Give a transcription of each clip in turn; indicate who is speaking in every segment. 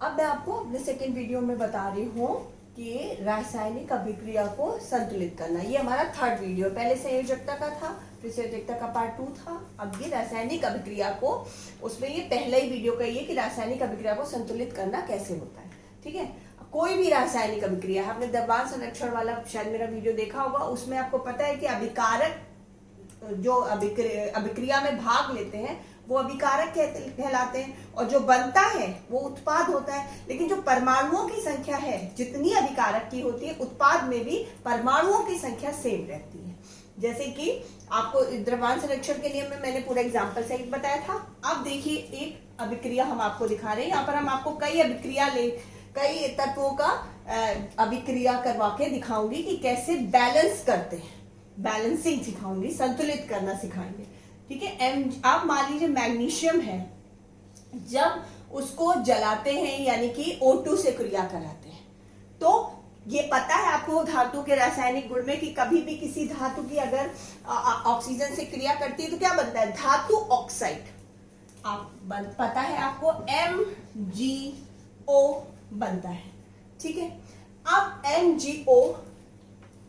Speaker 1: अब मैं आपको अपने सेकेंड वीडियो में बता रही हूँ कि रासायनिक अभिक्रिया को संतुलित करना। ये हमारा थर्ड वीडियो, पहले संयोजकता का था, फिर संयोजकता का पार्ट 2 था, अब ये रासायनिक अभिक्रिया को, उसमें ये पहला ही वीडियो का ये कि रासायनिक अभिक्रिया को संतुलित करना कैसे होता है। ठीक है, कोई भी रासायनिक अभिक्रिया, आपने द्रव्यमान संरक्षण वाला शायद मेरा वीडियो देखा होगा, उसमें आपको पता है कि अभिकारक जो अभिक्रिया में भाग लेते हैं वो अभिकारक कहलाते हैं, और जो बनता है वो उत्पाद होता है। लेकिन जो परमाणुओं की संख्या है, जितनी अभिकारक की होती है, उत्पाद में भी परमाणुओं की संख्या सेम रहती है। जैसे कि आपको द्रव्यमान संरक्षण के लिए मैंने पूरा एग्जांपल सहित बताया था। अब देखिए एक अभिक्रिया हम आपको दिखा रहे हैं, यहाँ पर हम आपको कई तत्वों का अभिक्रिया करवा के दिखाऊंगी कि कैसे बैलेंस करते हैं, बैलेंसिंग सिखाऊंगी, संतुलित करना सिखाएंगे। ठीक है, आप मान लीजिए मैग्नीशियम है, जब उसको जलाते हैं यानी कि O2 से क्रिया कराते हैं, तो ये पता है आपको धातु के रासायनिक गुण में कि कभी भी किसी धातु की अगर ऑक्सीजन से क्रिया करती है तो क्या बनता है, धातु ऑक्साइड। पता है आपको MgO बनता है। ठीक है, अब MgO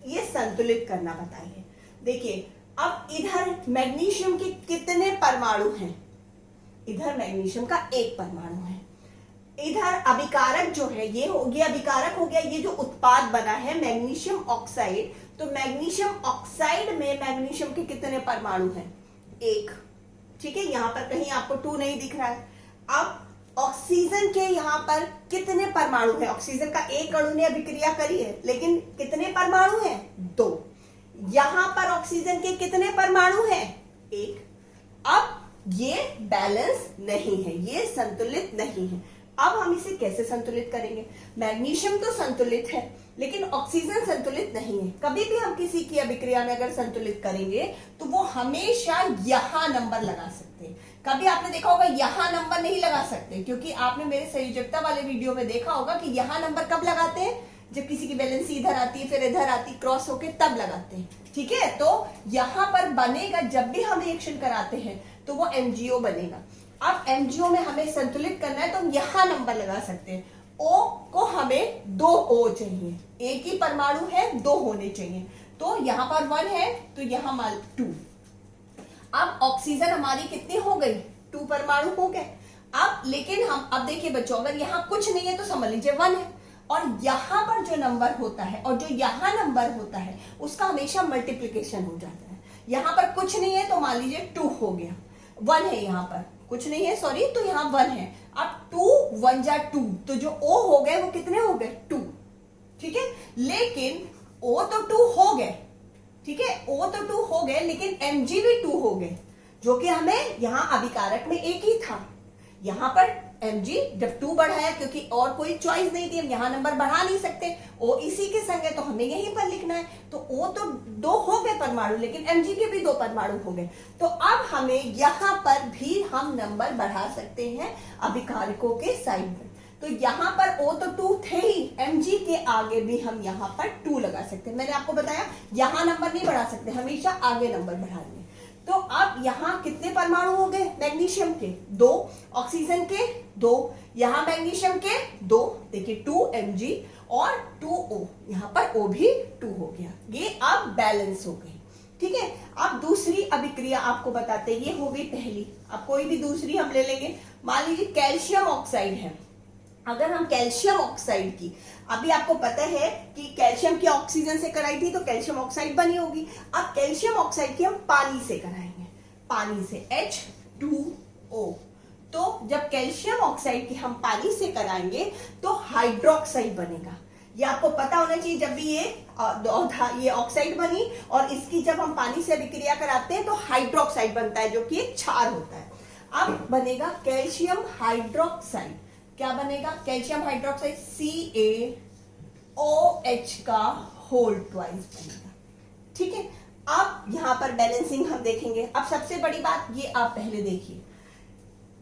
Speaker 1: ये संतुलित करना बताइए। देखिए अब इधर मैग्नीशियम के कितने परमाणु हैं, इधर मैग्नीशियम का एक परमाणु है, इधर अभिकारक जो है ये अभिकारक हो गया, ये जो उत्पाद बना है मैग्नीशियम ऑक्साइड, तो मैग्नीशियम ऑक्साइड में मैग्नीशियम के कितने परमाणु हैं, एक। ठीक है, यहां पर कहीं आपको 2 नहीं दिख रहा है। अब ऑक्सीजन के यहाँ पर कितने परमाणु हैं, ऑक्सीजन का एक अणु ने अभिक्रिया करी है, लेकिन कितने परमाणु हैं, 2। यहां पर ऑक्सीजन के कितने परमाणु हैं, 1। अब ये बैलेंस नहीं है, ये संतुलित नहीं है। अब हम इसे कैसे संतुलित करेंगे, मैग्नीशियम तो संतुलित है लेकिन ऑक्सीजन संतुलित नहीं है। कभी भी हम किसी की अभिक्रिया में अगर संतुलित करेंगे तो वो हमेशा यहां नंबर लगा सकते हैं। कभी आपने देखा होगा यहां नंबर नहीं लगा सकते, क्योंकि आपने मेरे संयोजकता वाले वीडियो में देखा होगा कि यहां नंबर कब लगाते हैं, जब किसी की वैलेंसी इधर आती है फिर इधर आती, क्रॉस होके तब लगाते हैं। ठीक है, तो यहां पर बनेगा, जब भी हम रिएक्शन कराते हैं तो वो MgO बनेगा। अब MgO में हमें संतुलित करना है तो हम यहां नंबर लगा सकते हैं। O को हमें 2 O चाहिए, एक ही परमाणु है, 2 होने चाहिए, तो यहां पर 1 है तो यहां 2। अब ऑक्सीजन हमारी कितनी हो गई, 2 परमाणु हो गए। अब लेकिन हम अब देखिए बच्चों, अगर यहां कुछ नहीं है तो समझ लीजिए 1 है, और यहां पर जो नंबर होता है और जो यहां नंबर होता है उसका हमेशा मल्टीप्लिकेशन हो जाता है। यहां पर कुछ नहीं है तो मान लीजिए 2 हो गया, 1 है यहाँ पर, कुछ नहीं है सॉरी, तो यहाँ 1 है। अब 2 1 जा 2, तो जो O हो गए वो कितने हो गए, 2। ठीक है, लेकिन O तो 2 हो गए, ठीक है, O तो 2 हो गए, लेकिन Mg भी 2 हो गए, जो कि हमें यहाँ अभिकारक में एक ही था। यहाँ पर Mg जब 2 बढ़ाया, क्योंकि और कोई चॉइस नहीं थी, हम यहाँ नंबर बढ़ा नहीं सकते, O इसी के संग है तो हमें यहीं पर लिखना है, तो O तो 2 हो गए परमाणु, लेकिन Mg के भी 2 परमाणु हो गए। तो अब हमें यहाँ पर भी हम नंबर बढ़ा सकते हैं अभिकारकों के साइड में। तो यहाँ पर O तो 2 थे ही, Mg के आगे भी हम यहाँ पर 2 लगा सकते हैं। मैंने आपको बताया यहाँ नंबर नहीं बढ़ा सकते, हमेशा आगे नंबर बढ़ाएंगे। तो अब यहाँ कितने परमाणु हो गए, मैग्नीशियम के 2, ऑक्सीजन के 2, यहाँ मैग्नीशियम के 2, देखिए 2 Mg और 2 O, यहाँ पर O भी 2 हो गया, ये अब बैलेंस हो गई। ठीक है, अब दूसरी अभिक्रिया आपको बताते हैं, ये हो गई पहली। अब कोई भी दूसरी हम ले लेंगे, मान लीजिए कैल्शियम ऑक्साइड है। अगर हम कैल्शियम ऑक्साइड की, अभी आपको पता है कि कैल्शियम की ऑक्सीजन से कराई थी तो कैल्शियम ऑक्साइड बनी होगी। अब कैल्शियम ऑक्साइड की हम पानी से कराएंगे, पानी से H2O। तो जब कैल्शियम ऑक्साइड की हम पानी से कराएंगे तो हाइड्रोक्साइड बनेगा। ये आपको पता होना चाहिए, जब भी ये ऑक्साइड बनी और इसकी जब हम पानी से अभिक्रिया कराते हैं तो हाइड्रोक्साइड बनता है, जो कि एक क्षार होता है। अब बनेगा कैल्शियम हाइड्रोक्साइड, क्या बनेगा, कैल्शियम हाइड्रोक्साइड CaOH का होल ट्वाइस बनेगा। ठीक है, अब यहां पर बैलेंसिंग हम देखेंगे। अब सबसे बड़ी बात ये आप पहले देखिए,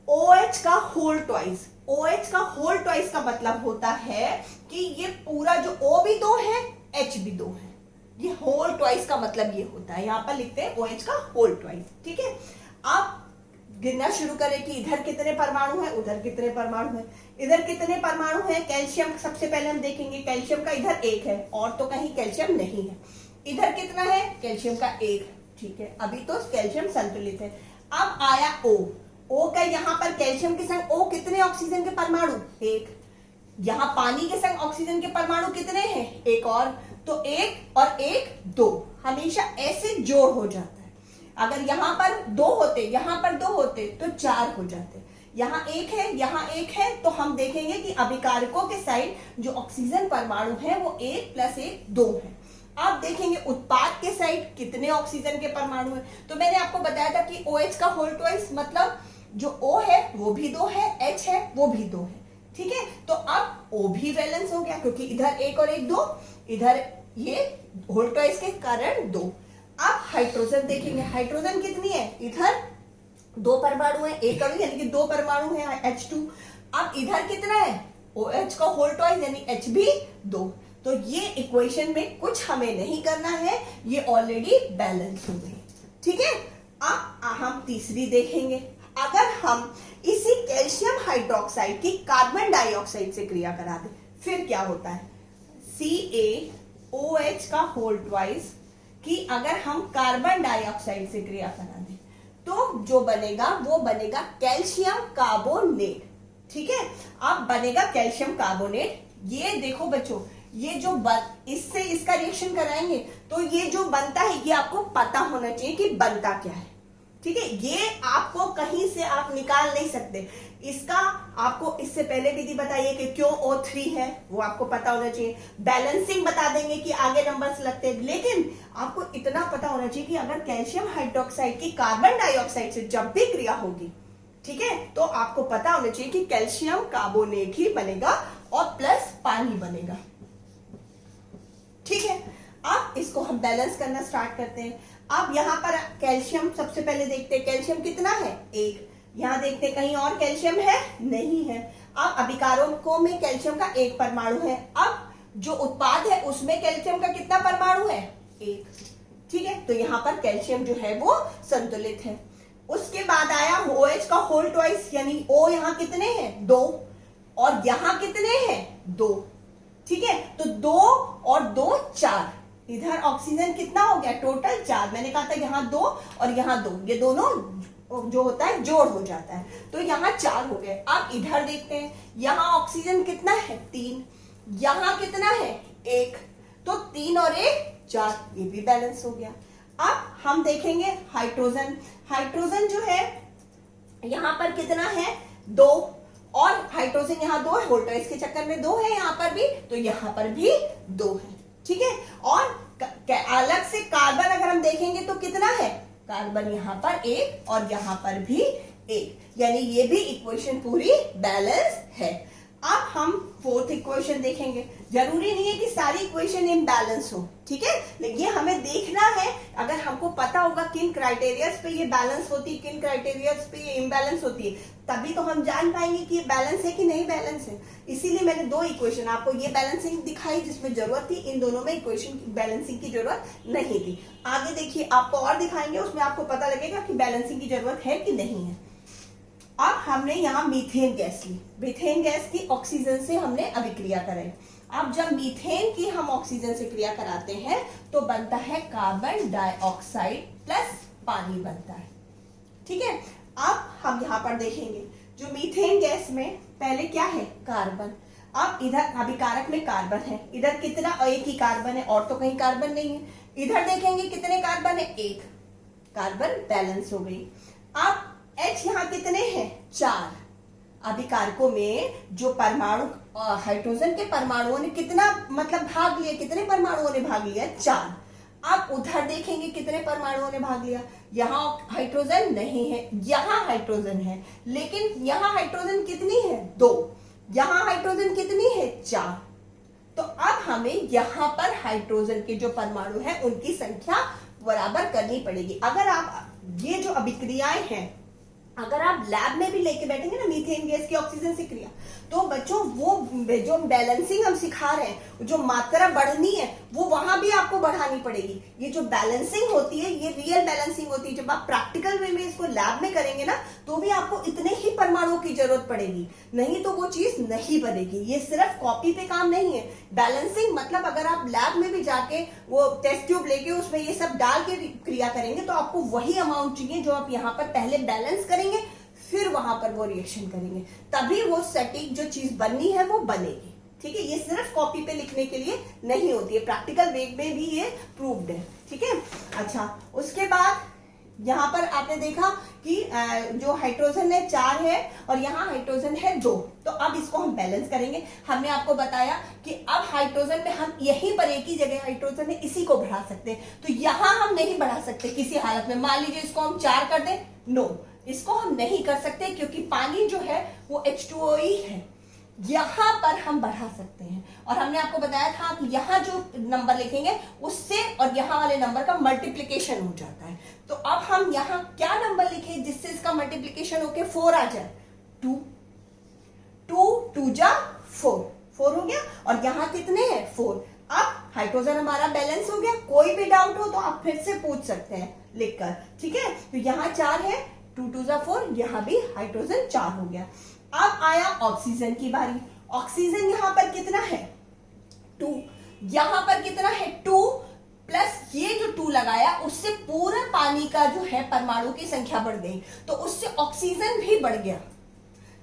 Speaker 1: OH का होल ट्वाइस, OH का होल ट्वाइस का मतलब होता है कि ये पूरा जो O भी 2 है, H भी 2 है, ये होल ट्वाइस का मतलब ये होता है। यहां पर लिखते हैं OH का होल ट्वाइस। ठीक है, अब गिनना शुरू करें कि इधर कितने परमाणु हैं, उधर कितने परमाणु हैं, इधर कितने परमाणु हैं। कैल्शियम सबसे पहले हम देखेंगे, कैल्शियम का इधर 1 है और तो कहीं कैल्शियम नहीं है। इधर कितना है, कैल्शियम का 1, ठीक है, अभी तो कैल्शियम संतुलित है। अब आया O, O का यहाँ पर कैल्शियम के संग O कितने ऑक्सीजन के परमाणु, 1। यहाँ पानी के संग ऑक्सीजन के परमाणु कितने हैं, 1 और, तो 1 और 1 2, हमेशा ऐसे जोड़ हो जाता है। अगर यहाँ पर 2 होते, यहाँ पर 2 होते तो 4 हो जाते। यहाँ 1 है, यहाँ 1 है, तो हम देखेंगे कि अभिकारकों के साइड जो ऑक्सीजन परमाणु है वो 1 + 1 2 है। आप देखेंगे उत्पाद के साइड कितने ऑक्सीजन के परमाणु है। तो मैंने आपको बताया था कि OH का होल ट्वाइस, मतलब जो O है वो भी 2 है, H है वो भी 2 है, ठीक है। तो अब O भी बैलेंस हो गया क्योंकि इधर 1 और 1 2, इधर ये होल ट्वाइस के कारण 2। अब हाइड्रोजन देखेंगे, हाइड्रोजन कितनी है, इधर 2 परमाणु है, 1 अणु यानी कि 2 परमाणु है H2। अब इधर कितना है, OH का होल ट्वाइस यानी H भी 2। तो ये इक्वेशन में कुछ हमें नहीं करना है, ये ऑलरेडी बैलेंस हो गई, ठीक है। अब हम तीसरी देखेंगे, अगर हम इसी कैल्शियम हाइड्रोक्साइड की कार्बन डाइऑक्साइड से क्रिया करा दें फिर क्या होता है, CaOH का होल ट्वाइस कि अगर हम कार्बन डाइऑक्साइड से क्रिया करा दें तो जो बनेगा वो बनेगा कैल्शियम कार्बोनेट, ठीक है। अब बनेगा कैल्शियम कार्बोनेट। ये देखो बच्चों, ये जो इससे इसका रिएक्शन कराएंगे तो ये जो बनता है ये आपको पता होना चाहिए कि बनता क्या है, ठीक है। ये आपको कहीं से आप निकाल नहीं सकते। इसका आपको इससे पहले विधि बताइए कि क्यों O3 है, वो आपको पता होना चाहिए। बैलेंसिंग बता देंगे कि आगे नंबर्स लगते हैं, लेकिन आपको इतना पता होना चाहिए कि अगर कैल्शियम हाइड्रोक्साइड की कार्बन डाइऑक्साइड से जब भी क्रिया होगी, ठीक है, तो आपको पता होना चाहिए कि कैल्शियम कार्बोनेट ही बनेगा और प्लस पानी बनेगा, ठीक है। अब इसको हम बैलेंस करना स्टार्ट करते हैं। अब यहाँ पर कैल्शियम सबसे पहले देखते हैं, कैल्शियम कितना है, 1। यहाँ देखते हैं कहीं और कैल्शियम है, नहीं है। अब अभिकारकों में कैल्शियम का 1 परमाणु है। अब जो उत्पाद है उसमें कैल्शियम का कितना परमाणु है, 1, ठीक है। तो यहाँ पर कैल्शियम जो है वो संतुलित है। उसके बाद आया OH का होल ट्वाइस यानी O यहाँ कितने हैं, 2 और यहाँ कितने हैं, 2, ठीक है। तो 2 और 2 4, इधर ऑक्सीजन कितना हो गया, टोटल 4। मैंने कहा था यहाँ 2 और यहाँ 2, ये दोनों जो होता है जोड़ हो जाता है, तो यहाँ 4 हो गए। अब इधर देखते हैं, यहाँ ऑक्सीजन कितना है, 3, यहाँ कितना है, 1, तो 3 और 1 4, ये भी बैलेंस हो गया। अब हम देखेंगे हाइड्रोजन, हाइड्रोजन जो है यहाँ पर कितना है, 2 और हाइड्रोजन यहाँ 2 है, होल ट्वाइस के चक्कर में 2 है यहाँ पर भी, तो यहाँ पर भी 2 है, ठीक है। और अलग से कार्बन अगर हम देखेंगे तो कितना है, कार्बन यहाँ पर 1 और यहाँ पर भी 1, यानी ये भी इक्वेशन पूरी बैलेंस है। अब हम 4th इक्वेशन देखेंगे। जरूरी नहीं है कि सारी इक्वेशन इम्बैलेंस हो, ठीक है, लेकिन ये हमें देखना है। अगर हमको पता होगा किन क्राइटेरियाज पे ये बैलेंस होती है, किन क्राइटेरियाज पे ये इम्बैलेंस होती है, तभी तो हम जान पाएंगे कि ये बैलेंस है कि नहीं बैलेंस है। इसीलिए मैंने 2 इक्वेशन आपको ये बैलेंसिंग दिखाई जिसमें जरूरत थी, इन दोनों में इक्वेशन की बैलेंसिंग की जरूरत नहीं थी। आगे देखिए आपको और दिखाएंगे, उसमें आपको पता लगेगा कि बैलेंसिंग की जरूरत है कि नहीं है। अब हमने यहाँ मीथेन गैस ली, मीथेन गैस की ऑक्सीजन से हमने अभिक्रिया कराई। अब जब मीथेन की हम ऑक्सीजन से क्रिया कराते हैं तो बनता है कार्बन डाइऑक्साइड प्लस पानी बनता है, ठीक है। अब हम यहाँ पर देखेंगे जो मीथेन गैस में पहले क्या है, कार्बन। अब इधर अभिकारक में कार्बन है, इधर कितना, 1 ही कार्बन है और तो कहीं कार्बन नहीं है। इधर देखेंगे कितने कार्बन है, 1, कार्बन बैलेंस हो गई। अब H यहाँ कितने हैं, 4। अभिकारकों में जो परमाणु हाइड्रोजन के परमाणुओं ने कितना मतलब भाग लिया, कितने परमाणुओं ने भाग लिया, 4। अब उधर देखेंगे कितने परमाणुओं ने भाग लिया, यहाँ हाइड्रोजन नहीं है, यहाँ हाइड्रोजन है, लेकिन यहाँ हाइड्रोजन कितनी है, 2, यहाँ हाइड्रोजन कितनी है, 4। तो अब हमें यहाँ पर हाइड्रोजन के जो परमाणु हैं उनकी संख्या बराबर करनी पड़ेगी। अगर आप ये जो अभिक्रियाएं हैं अगर आप लैब में भी लेके बैठेंगे ना मीथेन गैस की ऑक्सीजन से क्रिया, तो बच्चों वो जो बैलेंसिंग हम सिखा रहे हैं, जो मात्रा बढ़नी है वो वहां भी आपको बढ़ानी पड़ेगी। ये जो बैलेंसिंग होती है ये रियल बैलेंसिंग होती है। जब आप प्रैक्टिकल वे में इसको लैब में करेंगे ना तो भी आपको इतने ही परमाणुओं की जरूरत पड़ेगी, नहीं तो वो चीज नहीं बनेगी। ये सिर्फ कॉपी पे काम नहीं है। बैलेंसिंग मतलब अगर आप लैब में भी जाके वो टेस्ट ट्यूब लेके उसमें ये सब डाल के क्रिया करेंगे तो आपको वही अमाउंट चाहिए जो आप यहाँ पर पहले बैलेंस करेंगे, फिर वहां पर वो रिएक्शन करेंगे, तभी वो सटीक जो चीज बननी है वो बनेगी। ठीक है, ये सिर्फ कॉपी पे लिखने के लिए नहीं होती है, प्रैक्टिकल वे में भी ये प्रूव्ड है। ठीक है, अच्छा उसके बाद यहाँ पर आपने देखा कि जो हाइड्रोजन है 4 है और यहाँ हाइड्रोजन है 2, तो अब इसको हम बैलेंस करेंगे। हमने आपको बताया कि अब हाइड्रोजन में हम यहीं पर एक ही जगह हाइड्रोजन है इसी को बढ़ा सकते हैं, तो यहाँ हम नहीं बढ़ा सकते किसी हालत में। मान लीजिए इसको हम 4 कर दें, नो, इसको हम नहीं कर सकते क्योंकि पानी जो है वो H2O ही है। यहां पर हम बढ़ा सकते हैं और हमने आपको बताया था कि यहां जो नंबर लिखेंगे उससे और यहां वाले नंबर का मल्टीप्लिकेशन हो जाता है। तो अब हम यहां क्या नंबर लिखें जिससे इसका मल्टीप्लिकेशन होके 4 आ जाए? 2 2 जा 4 हो गया और यहां कितने हैं? 4। अब हाइड्रोजन हमारा बैलेंस हो गया। कोई भी डाउट हो तो आप फिर से पूछ सकते हैं लिखकर। ठीक है, तो यहां 4 है, 2 जा 4, यहां भी हाइड्रोजन 4 हो गया। अब आया ऑक्सीजन की बारी। ऑक्सीजन यहां पर कितना है? 2। यहां पर कितना है? 2 प्लस ये जो 2 लगाया उससे पूरा पानी का जो है परमाणु की संख्या बढ़ गई, तो उससे ऑक्सीजन भी बढ़ गया।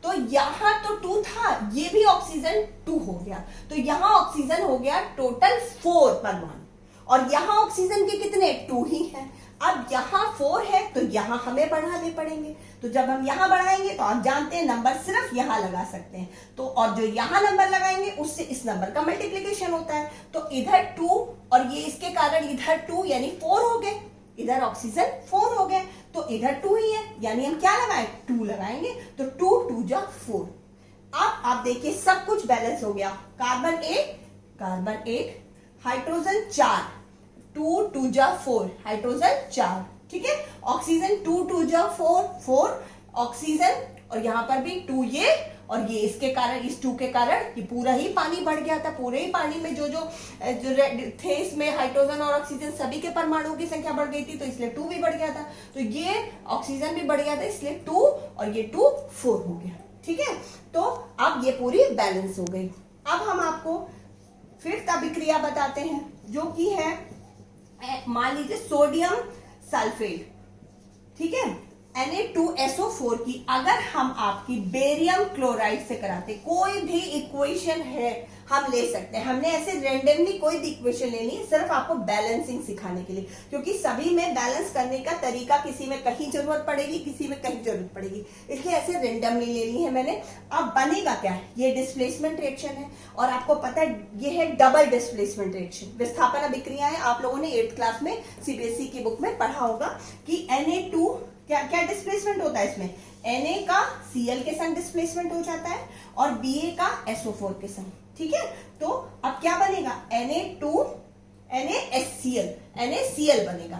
Speaker 1: तो यहां तो 2 था, ये भी ऑक्सीजन 2 हो गया, तो यहां ऑक्सीजन हो गया टोटल 4 परमाणु और यहां ऑक्सीजन के कितने? 2 ही हैं। अब यहां 4 है तो यहां हमें बढ़ाने पड़ेंगे, तो जब हम यहां बढ़ाएंगे तो आप जानते हैं नंबर सिर्फ यहां लगा सकते हैं, तो और जो यहां नंबर लगाएंगे उससे इस नंबर का मल्टीप्लिकेशन होता है। तो इधर 2 और ये इसके कारण इधर 2 यानी 4 हो गए, इधर ऑक्सीजन 4 हो गए, तो इधर 2 ही है, यानी हम क्या लगाएं? 2 लगाएंगे, तो 2 जा 4। अब आप देखिए सब कुछ बैलेंस हो गया। कार्बन 1 हाइड्रोजन 4, 2 जा 4 हाइड्रोजन 4। ठीक है, ऑक्सीजन 2 जा 4 ऑक्सीजन और यहां पर भी 2 ये और ये इसके कारण, इस 2 के कारण ये पूरा ही पानी बढ़ गया था। पूरे ही पानी में जो थे इसमें हाइड्रोजन और ऑक्सीजन सभी के परमाणुओं की संख्या बढ़ गई थी, तो इसलिए 2 भी बढ़ गया था। तो ये ऑक्सीजन भी बढ़ गया था, इसलिए 2 और ये 2 4 हो गया। ठीक है, तो अब ये पूरी बैलेंस हो गई। अब हम आपको फिफ्थ अभिक्रिया बताते हैं जो कि है, मान लीजिए सोडियम सल्फेट। ठीक है, Na2SO4 की अगर हम आपकी बेरियम क्लोराइड से कराते, कोई भी इक्वेशन है हम ले सकते हैं। हमने ऐसे रेंडमली कोई भी इक्वेशन लेनी है सिर्फ आपको बैलेंसिंग सिखाने के लिए, क्योंकि सभी में बैलेंस करने का तरीका किसी में कहीं जरूरत पड़ेगी, किसी में कहीं जरूरत पड़ेगी, इसलिए ऐसे रेंडमली लेनी है मैंने। अब बनेगा क्या है? ये डिस्प्लेसमेंट रिएक्शन है और आपको पता है ये है डबल डिस्प्लेसमेंट रिएक्शन, विस्थापन अभिक्रिया है। आप लोगों ने 8th क्लास में सीबीएसई की बुक में पढ़ा होगा कि Na2 क्या क्या डिस्प्लेसमेंट होता है इसमें? Na का Cl के संग डिस्प्लेसमेंट हो जाता है और Ba का SO4 के संग। ठीक है, तो अब क्या बनेगा? Na2 NaHCl, NaCl बनेगा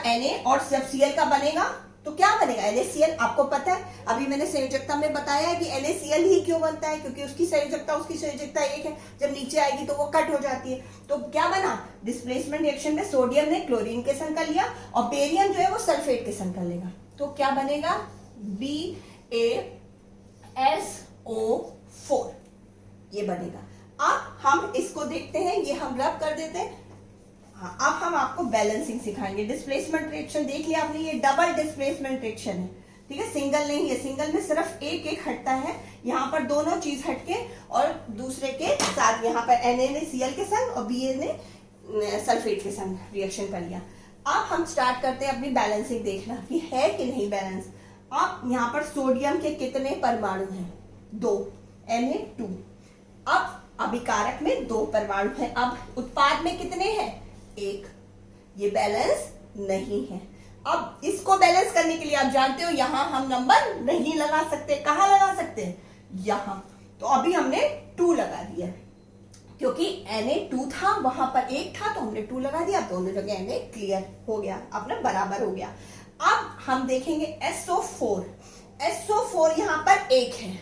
Speaker 1: Na, और जब Cl का बनेगा तो क्या बनेगा? NaCl। आपको पता है अभी मैंने संयोजकता में बताया है कि NaCl ही क्यों बनता है, क्योंकि उसकी संयोजकता एक है, जब नीचे आएगी तो वो कट हो जाती है। तो क्या बना? डिस्प्लेसमेंट रिएक्शन में सोडियम ने क्लोरीन के संग कर लिया और बेरियम जो है वो सल्फेट के संग कर लेगा, तो क्या बनेगा? BaSO4 ये बनेगा। अब हम इसको देखते हैं, ये हम रब कर देते हैं। हाँ, अब हम आपको बैलेंसिंग सिखाएंगे। डिस्प्लेसमेंट रिएक्शन देख लिया आपने, ये डबल डिस्प्लेसमेंट रिएक्शन है। ठीक है, सिंगल नहीं है, सिंगल में सिर्फ एक हटता है, यहाँ पर दोनों चीज हटके और दूसरे के साथ यहाँ पर Na ने Cl के संग और Ba ने सल्फेट के संग रिएक्शन कर लिया। अब हम स्टार्ट करते हैं अपनी बैलेंसिंग देखना कि है कि नहीं बैलेंस। अब यहाँ पर सोडियम के कितने परमाणु हैं? 2, Na2। अब अभिकारक में 2 परमाणु हैं, अब उत्पाद में कितने हैं? 1। ये बैलेंस नहीं है। अब इसको बैलेंस करने के लिए आप जानते हो यहां हम नंबर नहीं लगा सकते। कहां लगा सकते हैं? यहां। तो अभी हमने 2 लगा दिया क्योंकि Na2 था, वहां पर 1 था, तो हमने 2 लगा दिया, दोनों जगह Na क्लियर हो गया, अपना बराबर हो गया। अब हम देखेंगे SO4, SO4 यहाँ पर एक है,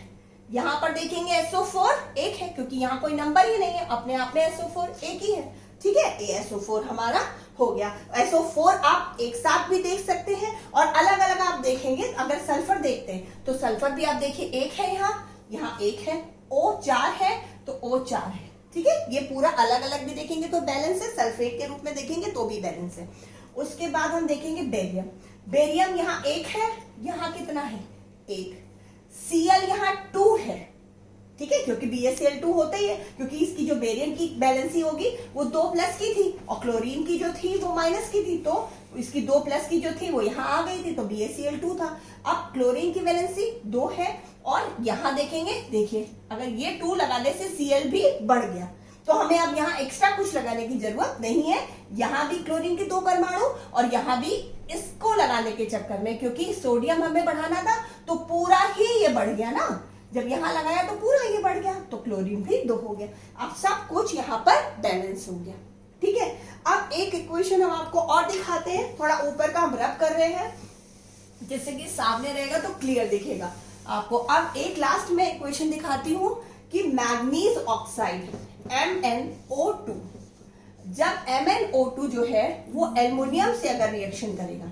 Speaker 1: यहाँ पर देखेंगे SO4 एक है क्योंकि यहाँ कोई नंबर ही नहीं है, अपने आप में SO4 एक ही है, ठीक है। ये SO4 हमारा हो गया। SO4 आप एक साथ भी देख सकते हैं और अलग अलग आप देखेंगे। अगर सल्फर देखते हैं तो सल्फर भी आप देखिए एक है, यहाँ एक है, O4 है तो O4 है, ठीक है। ये पूरा अलग अलग भी देखेंगे तो बैलेंस है, सल्फेट के रूप में देखेंगे तो भी बैलेंस है। उसके बाद हम देखेंगे बेरियम, बेरियम यहाँ एक है, यहाँ कितना है एक, Cl यहाँ 2 है, ठीक है, क्योंकि BaCl2 होता ही है, क्योंकि इसकी जो बेरियम की बैलेंसी होगी वो 2+ की थी और क्लोरीन की जो थी वो माइनस की थी, तो इसकी 2+ की जो थी वो यहाँ आ गई थी तो BaCl2 था। अब क्लोरीन की बैलेंसी 2 है और यहाँ देखेंगे, देखिए अगर ये 2 लगाने से Cl भी बढ़ गया तो हमें अब यहाँ एक्स्ट्रा कुछ लगाने की जरूरत नहीं है। यहाँ भी क्लोरीन के 2 परमाणु और यहाँ भी इसको लगाने के चक्कर में, क्योंकि सोडियम हमें बढ़ाना था तो पूरा ही ये बढ़ गया ना, जब यहाँ लगाया तो पूरा ये बढ़ गया तो क्लोरीन भी 2 हो गया। अब सब कुछ यहाँ पर बैलेंस हो गया, ठीक है। अब एक इक्वेशन हम आपको और दिखाते हैं, थोड़ा ऊपर का हम रब कर रहे हैं जिससे कि सामने रहेगा तो क्लियर दिखेगा आपको। अब एक लास्ट में इक्वेशन दिखाती हूं कि मैग्नीज ऑक्साइड MnO2, जब MnO2 जो है वो एल्युमिनियम से अगर रिएक्शन करेगा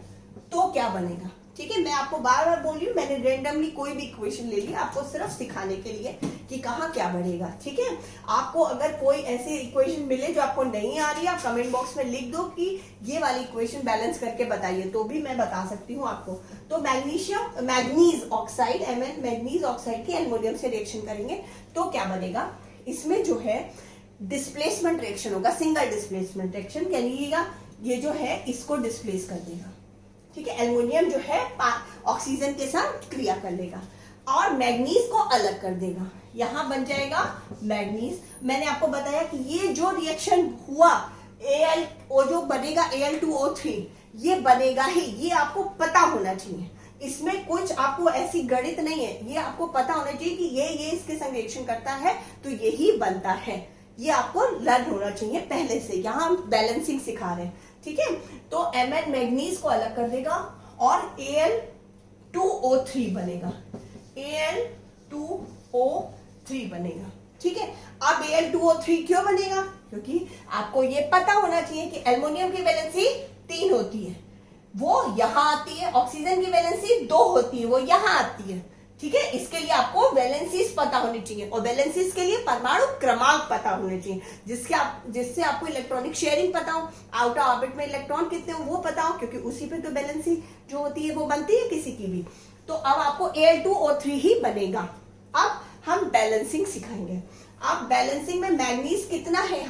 Speaker 1: तो क्या बनेगा, ठीक है। मैं आपको बार बार बोल रही हूँ, मैंने रेंडमली कोई भी इक्वेशन ले ली आपको सिर्फ सिखाने के लिए कि कहाँ क्या बढ़ेगा, ठीक है। आपको अगर कोई ऐसी इक्वेशन मिले जो आपको नहीं आ रही है, आप कमेंट बॉक्स में लिख दो कि ये वाली इक्वेशन बैलेंस करके बताइए, तो भी मैं बता सकती हूँ आपको। तो manganese oxide Mn manganese oxide की एल्युमिनियम से रिएक्शन करेंगे तो क्या बनेगा, इसमें जो है डिस्प्लेसमेंट रिएक्शन होगा, सिंगल डिस्प्लेसमेंट रिएक्शन, कहिएगा ये जो है इसको डिस्प्लेस कर देगा, ठीक है। एल्युमिनियम जो है ऑक्सीजन के साथ क्रिया कर लेगा और मैग्नीज को अलग कर देगा, यहां बन जाएगा मैग्नीज। मैंने आपको बताया कि ये जो रिएक्शन हुआ Al जो बनेगा Al2O3 ये बनेगा ही, ये आपको पता होना चाहिए। इसमें कुछ आपको ऐसी गणित नहीं है, ये आपको पता होना चाहिए कि ये इसके संग रिएक्शन करता है तो यही बनता है, ये आपको लर्न होना चाहिए पहले से। यहां हम बैलेंसिंग सिखा रहे हैं, ठीक है। तो Mn मैग्नीज को अलग कर देगा और Al2O3 बनेगा, Al2O3 बनेगा, ठीक है। अब Al2O3 क्यों बनेगा, क्योंकि आपको ये पता होना चाहिए कि एल्युमिनियम की वैलेंसी 3 होती है, वो यहां आती है, ऑक्सीजन की वैलेंसी 2 होती है, वो यहां आती है, ठीक है। इसके लिए आपको वैलेंसीज पता होनी चाहिए और वैलेंसीज के लिए परमाणु क्रमांक पता होने चाहिए, जिससे आपको इलेक्ट्रॉनिक शेयरिंग पता हो, आउटर ऑर्बिट में इलेक्ट्रॉन कितने हो वो पता हो, क्योंकि उसी पे तो वैलेंसी जो होती है वो बनती है किसी की भी। तो अब आपको Al2O3 ही बनेगा। अब हम बैलेंसिंग सिखाएंगे। अब बैलेंसिंग में मैग्नीज कितना है,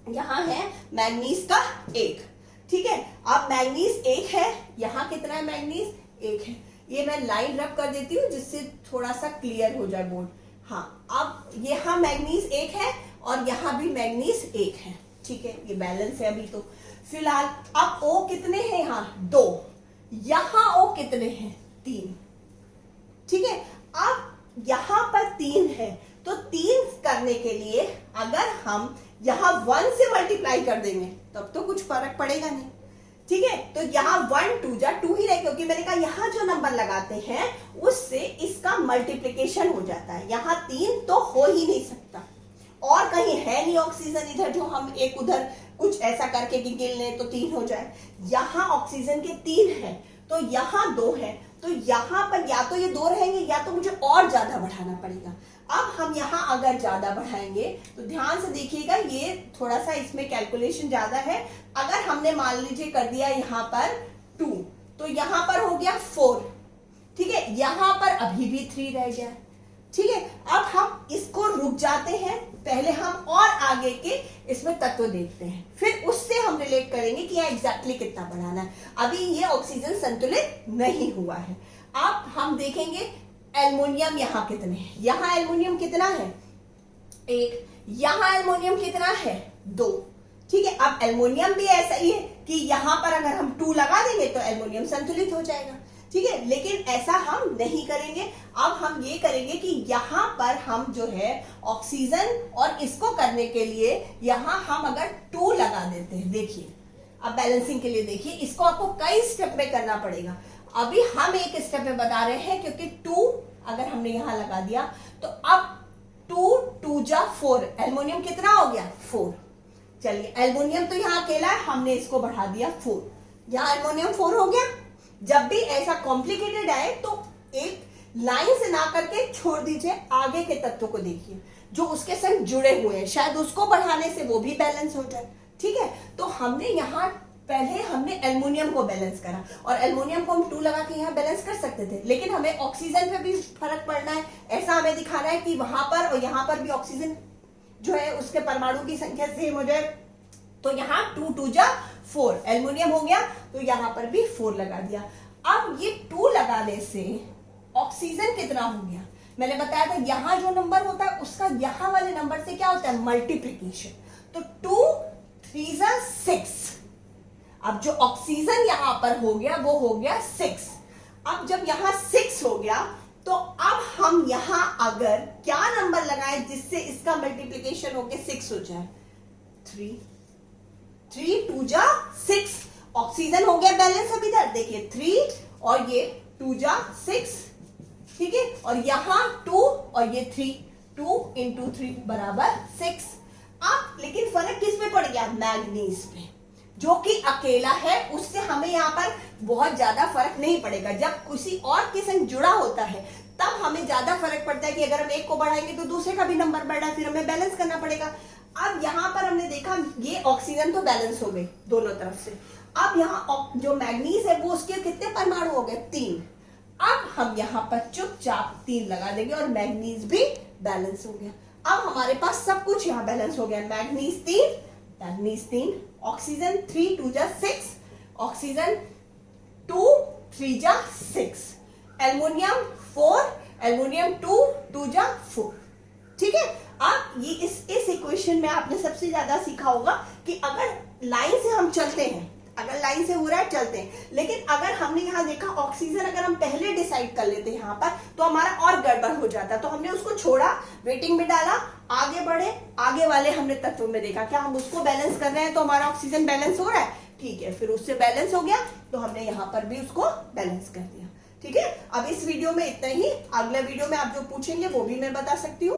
Speaker 1: यहाँ है मैग्नीज का 1, ठीक है। अब मैग्नीज 1 है, यहाँ कितना है मैग्नीज 1 है, ये मैं लाइन रब कर देती हूँ जिससे थोड़ा सा क्लियर हो जाए बोर्ड। हाँ, अब यहाँ मैग्नीज 1 है और यहाँ भी मैग्नीज 1 है, ठीक है, ये बैलेंस है अभी तो फिलहाल। अब O कितने हैं, यहाँ 2, यहाँ O कितने हैं 3, ठीक है। अब यहाँ पर 3 है तो 3 करने के लिए अगर हम यहाँ 1 से मल्टीप्लाई कर देंगे तब तो कुछ फर्क पड़ेगा नहीं, ठीक है। तो यहाँ 1 2 जा 2 ही रहे, क्योंकि मैंने कहा यहाँ जो नंबर लगाते हैं उससे इसका मल्टीप्लिकेशन हो जाता है, यहाँ 3 तो हो ही नहीं सकता और कहीं है नहीं ऑक्सीजन इधर जो हम एक उधर कुछ ऐसा करके कि गिन लें तो 3 हो जाए। यहाँ ऑक्सीजन के 3 है तो यहाँ 2 है, तो यहाँ पर या तो ये 2 रहेंगे या तो मुझे और ज्यादा बढ़ाना पड़ेगा। अब हम यहाँ अगर ज्यादा बढ़ाएंगे तो ध्यान से देखिएगा, ये थोड़ा सा इसमें कैलकुलेशन ज्यादा है। अगर हमने मान लीजिए कर दिया यहाँ पर 2 तो यहाँ पर हो गया 4, ठीक है, यहाँ पर अभी भी 3 रह गया, ठीक है। अब हम इसको रुक जाते हैं, पहले हम और आगे के इसमें तत्व देखते हैं, फिर उससे हम रिलेट करेंगे कि यहाँ एग्जैक्टली कितना बढ़ाना है। अभी ये ऑक्सीजन संतुलित नहीं हुआ है। अब हम देखेंगे एल्युमिनियम यहाँ कितने हैं, यहाँ एल्युमिनियम कितना है 1, यहाँ एल्युमिनियम कितना है 2, ठीक है। अब एल्युमिनियम भी ऐसा ही है कि यहाँ पर अगर हम 2 लगा देंगे तो एल्युमिनियम संतुलित हो जाएगा, ठीक है, लेकिन ऐसा हम नहीं करेंगे। अब हम ये करेंगे कि यहाँ पर हम जो है ऑक्सीजन और इसको करने के लिए यहाँ हम अगर 2 लगा देते हैं, देखिए अब बैलेंसिंग के लिए देखिए, इसको आपको कई स्टेप में करना पड़ेगा। अभी हम एक स्टेप में बता रहे हैं, क्योंकि 2 अगर हमने यहां लगा दिया तो अब 2 2 जा 4, एल्युमिनियम कितना हो गया 4। चलिए एल्युमिनियम तो यहाँ अकेला है, हमने इसको बढ़ा दिया 4, यहाँ एल्युमिनियम 4 हो गया। जब भी ऐसा कॉम्प्लिकेटेड आए तो एक लाइन से ना करके छोड़ दीजिए, आगे के तत्वों को देखिए जो उसके संग जुड़े हुए हैं, शायद उसको बढ़ाने से वो भी बैलेंस हो जाए। ठीक है, तो हमने यहाँ पहले हमने एल्युमिनियम को बैलेंस करा, और एल्युमिनियम को हम 2 लगा के यहाँ बैलेंस कर सकते थे, लेकिन हमें ऑक्सीजन पे भी फर्क पड़ना है। ऐसा हमें दिखाना है कि वहां पर और यहाँ पर भी ऑक्सीजन जो है उसके परमाणु की संख्या सेम हो जाए। तो यहाँ 2 2 जा 4, एल्युमिनियम हो गया तो यहाँ पर भी 4 लगा दिया। अब ये 2 लगाने से ऑक्सीजन कितना हो गया, मैंने बताया था यहाँ जो नंबर होता है उसका यहाँ वाले नंबर से क्या होता है मल्टीप्लीकेशन। तो 2 3 जा 6, अब जो ऑक्सीजन यहां पर हो गया वो हो गया 6। अब जब यहां 6 हो गया तो अब हम यहां अगर क्या नंबर लगाएं जिससे इसका मल्टीप्लिकेशन होके 6 हो जाए, 3 3 2 जा 6, ऑक्सीजन हो गया बैलेंस। अब इधर देखिए 3 और ये 2 जा 6, ठीक है, और यहां 2 और ये 3, 2 into 3 बराबर 6। अब लेकिन फर्क किस पे पड़ गया, मैग्नीज पे, जो कि अकेला है, उससे हमें यहाँ पर बहुत ज्यादा फर्क नहीं पड़ेगा। जब किसी और के संग जुड़ा होता है तब हमें ज्यादा फर्क पड़ता है कि अगर हम एक को बढ़ाएंगे तो दूसरे का भी नंबर बढ़ा, फिर हमें बैलेंस करना पड़ेगा। अब यहाँ पर हमने देखा ये ऑक्सीजन तो बैलेंस हो गई दोनों तरफ से। अब यहाँ जो मैग्नीज है वो उसके कितने परमाणु हो गए 3। अब हम यहाँ पर चुपचाप 3 लगा देंगे और मैग्नीज भी बैलेंस हो गया। अब हमारे पास सब कुछ यहाँ बैलेंस हो गया, मैग्नीज 3, ऑक्सीजन 3 2 जा 6, ऑक्सीजन 2 3 जा 6, एल्युमिनियम 4, एल्युमिनियम 2 2 जा 4। ठीक है, अब ये इस इक्वेशन में आपने सबसे ज्यादा सीखा होगा कि अगर लाइन से हम चलते हैं, अगर लाइन से हो रहा है चलते हैं, लेकिन अगर हमने यहाँ देखा ऑक्सीजन अगर हम पहले डिसाइड कर लेते हैं यहाँ पर तो हमारा और गड़बड़ हो जाता। तो हमने उसको छोड़ा, वेटिंग में डाला, आगे बढ़े, आगे वाले हमने तत्वों में देखा क्या हम उसको बैलेंस कर रहे हैं तो हमारा ऑक्सीजन बैलेंस हो रहा है, ठीक है, फिर उससे बैलेंस हो गया तो हमने यहाँ पर भी उसको बैलेंस कर दिया। ठीक है, अब इस वीडियो में इतना ही, अगले वीडियो में आप जो पूछेंगे वो भी मैं बता सकती हूँ।